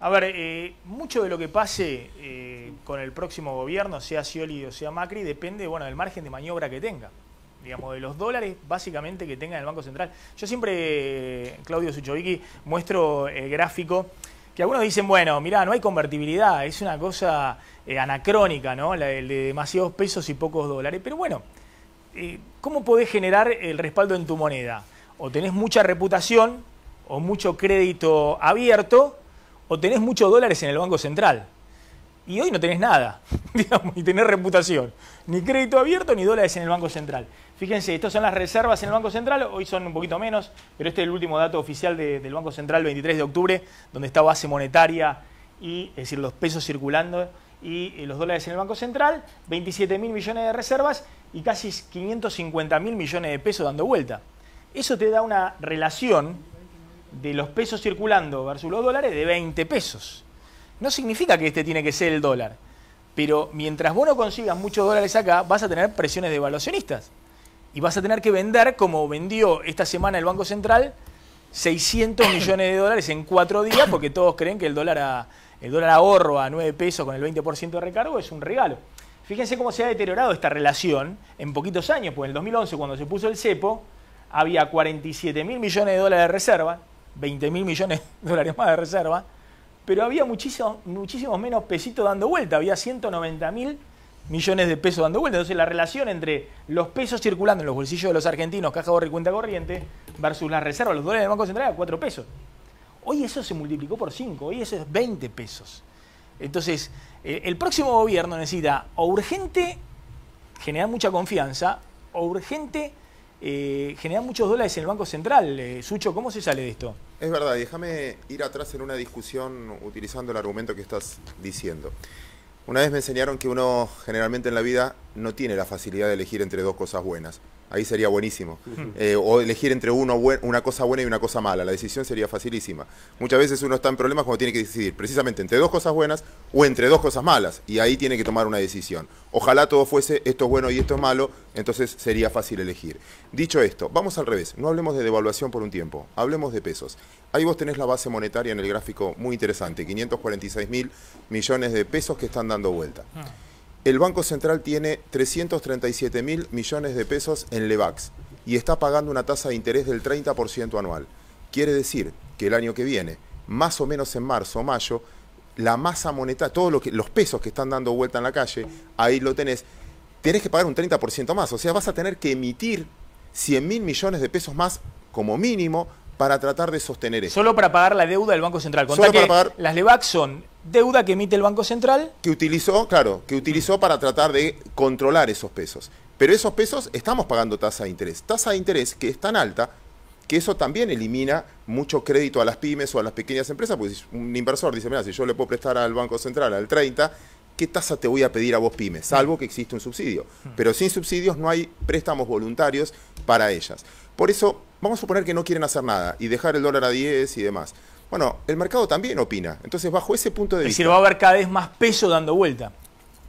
A ver, mucho de lo que pase con el próximo gobierno, sea Scioli o sea Macri, depende, bueno, del margen de maniobra que tenga. Digamos, de los dólares básicamente que tenga el Banco Central. Yo siempre, Claudio Suchovicki, muestro el gráfico que algunos dicen, bueno, mirá, no hay convertibilidad, es una cosa anacrónica, ¿no? El de demasiados pesos y pocos dólares. Pero bueno, ¿cómo podés generar el respaldo en tu moneda? O tenés mucha reputación, o mucho crédito abierto, o tenés muchos dólares en el Banco Central. Y hoy no tenés nada, digamos, ni tenés reputación. Ni crédito abierto, ni dólares en el Banco Central. Fíjense, estas son las reservas en el Banco Central, hoy son un poquito menos, pero este es el último dato oficial del Banco Central, 23 de octubre, donde está base monetaria, y, es decir, los pesos circulando y los dólares en el Banco Central, 27.000 millones de reservas y casi 550.000 millones de pesos dando vuelta. Eso te da una relación de los pesos circulando versus los dólares de 20 pesos. No significa que este tiene que ser el dólar, pero mientras vos no consigas muchos dólares acá, vas a tener presiones devaluacionistas. Y vas a tener que vender, como vendió esta semana el Banco Central, 600 millones de dólares en 4 días, porque todos creen que el dólar ahorro a 9 pesos con el 20% de recargo es un regalo. Fíjense cómo se ha deteriorado esta relación en poquitos años, pues en el 2011, cuando se puso el cepo, había 47.000 millones de dólares de reserva, 20.000 millones de dólares más de reserva, pero había muchísimos menos pesitos dando vuelta, había 190.000 millones de pesos dando vuelta. Entonces la relación entre los pesos circulando en los bolsillos de los argentinos, caja ahorro y cuenta corriente, versus las reservas, los dólares del Banco Central, era 4 pesos. Hoy eso se multiplicó por 5, hoy eso es 20 pesos. Entonces, el próximo gobierno necesita o urgente generar mucha confianza, o urgente generar muchos dólares en el Banco Central. Sucho, ¿cómo se sale de esto? Es verdad, déjame ir atrás en una discusión utilizando el argumento que estás diciendo. Una vez me enseñaron que uno generalmente en la vida no tiene la facilidad de elegir entre dos cosas buenas. Ahí sería buenísimo. O elegir entre una cosa buena y una cosa mala. La decisión sería facilísima. Muchas veces uno está en problemas cuando tiene que decidir precisamente entre dos cosas buenas o entre dos cosas malas. Y ahí tiene que tomar una decisión. Ojalá todo fuese esto es bueno y esto es malo, entonces sería fácil elegir. Dicho esto, vamos al revés. No hablemos de devaluación por un tiempo. Hablemos de pesos. Ahí vos tenés la base monetaria en el gráfico muy interesante. 546.000 millones de pesos que están dando vuelta. El Banco Central tiene 337.000 millones de pesos en Lebacs y está pagando una tasa de interés del 30% anual. Quiere decir que el año que viene, más o menos en marzo o mayo, la masa monetaria, los pesos que están dando vuelta en la calle, ahí lo tenés que pagar un 30% más. O sea, vas a tener que emitir 100.000 millones de pesos más como mínimo para tratar de sostener eso. Solo para pagar la deuda del Banco Central. Contá que las Lebacs son deuda que emite el Banco Central. Que utilizó para tratar de controlar esos pesos. Pero esos pesos estamos pagando tasa de interés. Tasa de interés que es tan alta que eso también elimina mucho crédito a las pymes o a las pequeñas empresas, porque si un inversor dice, mira, si yo le puedo prestar al Banco Central al 30%, ¿qué tasa te voy a pedir a vos pymes? Salvo que existe un subsidio. Pero sin subsidios no hay préstamos voluntarios para ellas. Por eso, vamos a suponer que no quieren hacer nada y dejar el dólar a 10 y demás. Bueno, el mercado también opina. Entonces, bajo ese punto de vista... Es decir, va a haber cada vez más peso dando vuelta.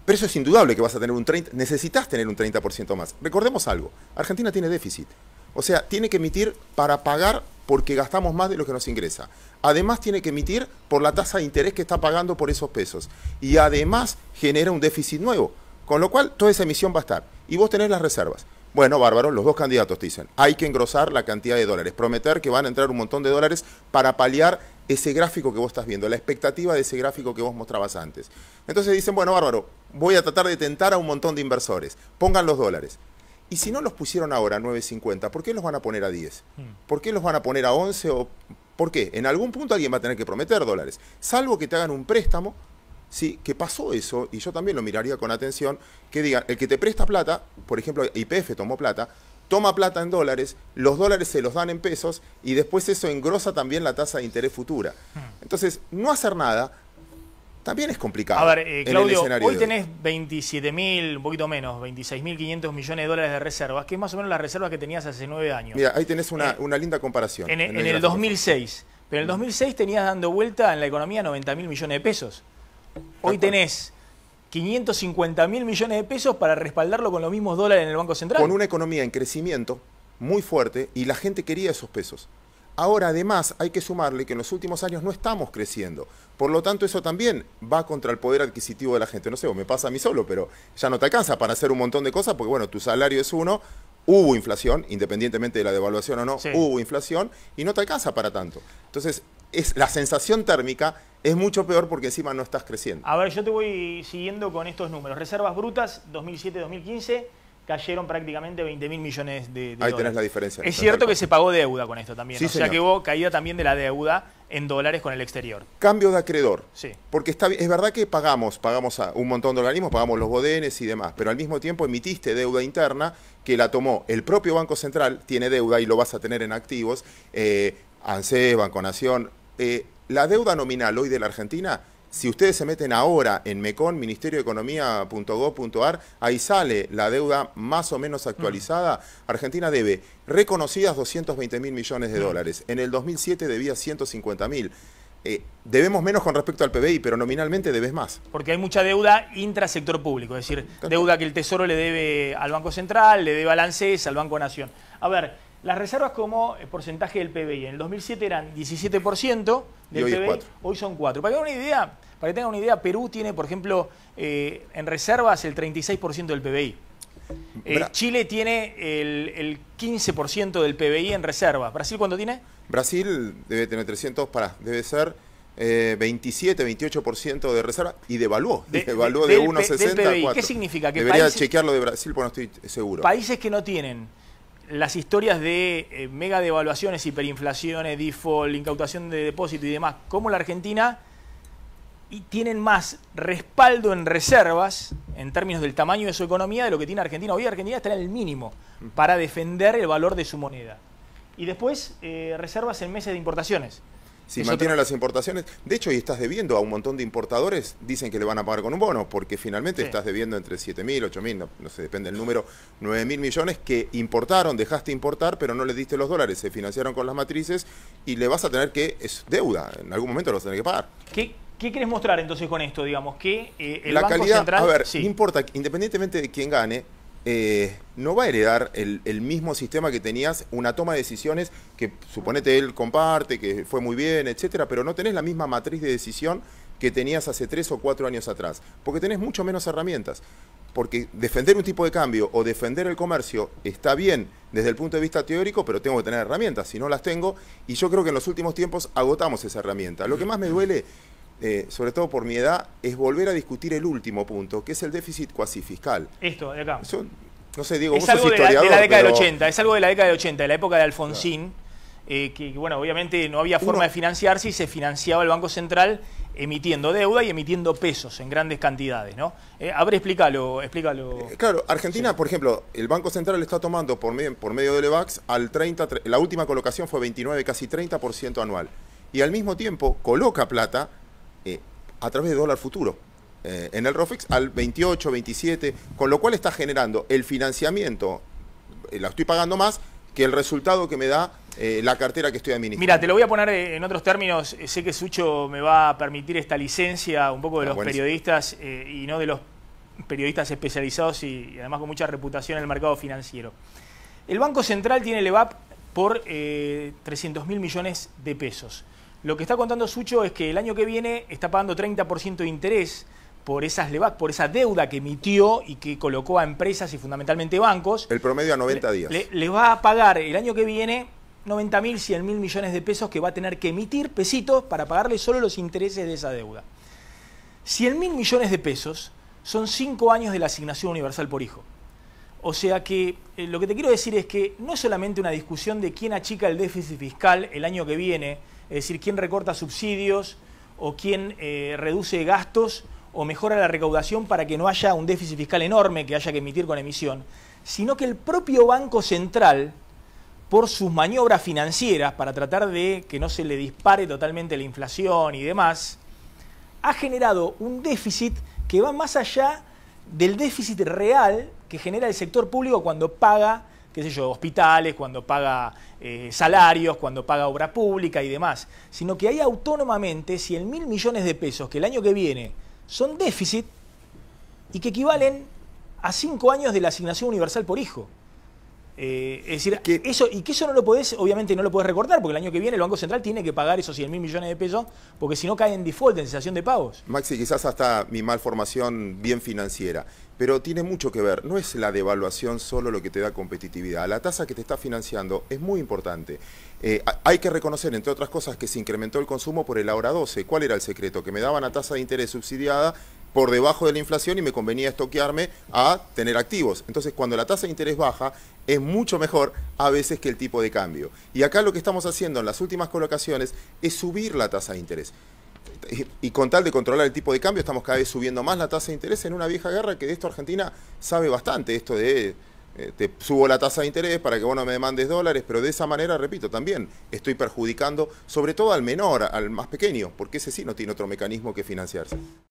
Pero eso es indudable que vas a tener un 30%, necesitas tener un 30% más. Recordemos algo, Argentina tiene déficit. O sea, tiene que emitir para pagar porque gastamos más de lo que nos ingresa. Además tiene que emitir por la tasa de interés que está pagando por esos pesos. Y además genera un déficit nuevo. Con lo cual, toda esa emisión va a estar. Y vos tenés las reservas. Bueno, bárbaro, los dos candidatos te dicen, hay que engrosar la cantidad de dólares, prometer que van a entrar un montón de dólares para paliar ese gráfico que vos estás viendo, la expectativa de ese gráfico que vos mostrabas antes. Entonces dicen, bueno, bárbaro, voy a tratar de tentar a un montón de inversores, pongan los dólares. Y si no los pusieron ahora a 9.50, ¿por qué los van a poner a 10? ¿Por qué los van a poner a 11? ¿Por qué? En algún punto alguien va a tener que prometer dólares, salvo que te hagan un préstamo. Sí, que pasó eso, y yo también lo miraría con atención, que digan, el que te presta plata, por ejemplo, YPF tomó plata, toma plata en dólares, los dólares se los dan en pesos, y después eso engrosa también la tasa de interés futura. Entonces, no hacer nada también es complicado. A ver, Claudio, hoy tenés 27.000, un poquito menos, 26.500 millones de dólares de reservas, que es más o menos las reservas que tenías hace 9 años. Mira, ahí tenés una linda comparación. En el 2006. Pero en el 2006 tenías dando vuelta en la economía 90.000 millones de pesos. Hoy tenés 550.000 millones de pesos para respaldarlo con los mismos dólares en el Banco Central. Con una economía en crecimiento muy fuerte y la gente quería esos pesos. Ahora, además, hay que sumarle que en los últimos años no estamos creciendo. Por lo tanto, eso también va contra el poder adquisitivo de la gente. No sé, o me pasa a mí solo, pero ya no te alcanza para hacer un montón de cosas, porque bueno, tu salario es uno, hubo inflación, independientemente de la devaluación o no, sí, hubo inflación, y no te alcanza para tanto. Entonces, la sensación térmica es mucho peor porque encima no estás creciendo. A ver, yo te voy siguiendo con estos números. Reservas brutas, 2007-2015... cayeron prácticamente 20.000 millones de Ahí dólares. tenés la diferencia. Es cierto que se pagó deuda con esto también, Sí, o sea señor. que hubo caída también de la deuda en dólares con el exterior. Cambio de acreedor. Sí. Porque es verdad que pagamos a un montón de organismos, pagamos los bodenes y demás, pero al mismo tiempo emitiste deuda interna que la tomó el propio Banco Central, tiene deuda y lo vas a tener en activos, ANSES, Banco Nación. La deuda nominal hoy de la Argentina, si ustedes se meten ahora en MECON, ministeriodeconomía.gov.ar, ahí sale la deuda más o menos actualizada. Argentina debe reconocidas 220.000 millones de dólares. En el 2007 debía 150.000. Debemos menos con respecto al PBI, pero nominalmente debes más. Porque hay mucha deuda intrasector público, es decir, deuda que el Tesoro le debe al Banco Central, le debe al ANSES, al Banco Nación. A ver, las reservas como porcentaje del PBI. En el 2007 eran 17% del PBI, 4. Hoy son 4%. Para que tengan una idea, Perú tiene, por ejemplo, en reservas el 36% del PBI. Chile tiene el 15% del PBI en reservas. ¿Brasil cuánto tiene? Brasil debe tener 300, debe ser 27, 28% de reserva y devaluó. Devaluó de 1,60 a 4. ¿Qué significa? Que debería chequearlo de Brasil porque no estoy seguro. Países que no tienen las historias de mega devaluaciones, hiperinflaciones, default, incautación de depósito y demás, como la Argentina, y tienen más respaldo en reservas, en términos del tamaño de su economía, de lo que tiene Argentina. Hoy Argentina está en el mínimo para defender el valor de su moneda. Y después, reservas en meses de importaciones. Si mantienen las importaciones, de hecho, y estás debiendo a un montón de importadores, dicen que le van a pagar con un bono, porque finalmente estás debiendo entre 7.000, 8.000, no sé, depende del número, 9.000 millones que importaron, dejaste importar, pero no les diste los dólares, se financiaron con las matrices y le vas a tener que, es deuda, en algún momento lo vas a tener que pagar. ¿Qué querés mostrar entonces con esto? Digamos que el la Banco calidad, Central... a ver, no importa, independientemente de quién gane, no va a heredar el mismo sistema que tenías, una toma de decisiones que suponete él comparte, que fue muy bien, etcétera, pero no tenés la misma matriz de decisión que tenías hace 3 o 4 años atrás, porque tenés mucho menos herramientas. Porque defender un tipo de cambio o defender el comercio está bien desde el punto de vista teórico, pero tengo que tener herramientas, si no las tengo, y yo creo que en los últimos tiempos agotamos esa herramienta. Lo que más me duele, sobre todo por mi edad, es volver a discutir el último punto, que es el déficit cuasi fiscal. Esto, de acá. Eso, no sé, Diego, Es vos sos algo historiador, de la década pero... del 80, es algo de la década del 80, de la época de Alfonsín, que bueno, obviamente no había forma de financiarse y se financiaba el Banco Central emitiendo deuda y emitiendo pesos en grandes cantidades, ¿no? A ver, explícalo. Claro, Argentina, por ejemplo, el Banco Central está tomando por medio del EVAX al 30, la última colocación fue 29, casi 30% anual. Y al mismo tiempo coloca plata a través de dólar futuro. En el ROFEX al 28, 27, con lo cual está generando el financiamiento, la estoy pagando más que el resultado que me da la cartera que estoy administrando. Mira, te lo voy a poner en otros términos. Sé que Sucho me va a permitir esta licencia un poco de los periodistas y no de los periodistas especializados y además con mucha reputación en el mercado financiero. El Banco Central tiene el EVAP por 300.000 millones de pesos. Lo que está contando Sucho es que el año que viene está pagando 30% de interés por esas LEVAC, por esa deuda que emitió y que colocó a empresas y fundamentalmente bancos. El promedio a 90 días. Le va a pagar el año que viene 90.000, 100.000 millones de pesos que va a tener que emitir, pesitos, para pagarle solo los intereses de esa deuda. 100.000 millones de pesos son 5 años de la asignación universal por hijo. O sea que lo que te quiero decir es que no es solamente una discusión de quién achica el déficit fiscal el año que viene, es decir, quién recorta subsidios o quién reduce gastos o mejora la recaudación para que no haya un déficit fiscal enorme que haya que emitir con emisión, sino que el propio Banco Central, por sus maniobras financieras para tratar de que no se le dispare totalmente la inflación y demás, ha generado un déficit que va más allá del déficit real que genera el sector público cuando paga, qué sé yo, hospitales, cuando paga salarios, cuando paga obra pública y demás, sino que hay autónomamente 100.000 millones de pesos que el año que viene son déficit y que equivalen a 5 años de la asignación universal por hijo. Es decir, eso no lo podés, obviamente no lo podés recortar, porque el año que viene el Banco Central tiene que pagar esos 100.000 millones de pesos, porque si no cae en default, en cesación de pagos. Maxi, quizás hasta mi malformación bien financiera, pero tiene mucho que ver. No es la devaluación solo lo que te da competitividad. La tasa que te está financiando es muy importante. Hay que reconocer, entre otras cosas, que se incrementó el consumo por el ahora 12. ¿Cuál era el secreto? Que me daban a tasa de interés subsidiada por debajo de la inflación y me convenía estoquearme a tener activos. Entonces, cuando la tasa de interés baja, es mucho mejor a veces que el tipo de cambio. Y acá lo que estamos haciendo en las últimas colocaciones es subir la tasa de interés. Y con tal de controlar el tipo de cambio, estamos cada vez subiendo más la tasa de interés en una vieja guerra que de esto Argentina sabe bastante, esto de te subo la tasa de interés para que vos no me demandes dólares, pero de esa manera, repito, también estoy perjudicando sobre todo al menor, al más pequeño, porque ese sí no tiene otro mecanismo que financiarse.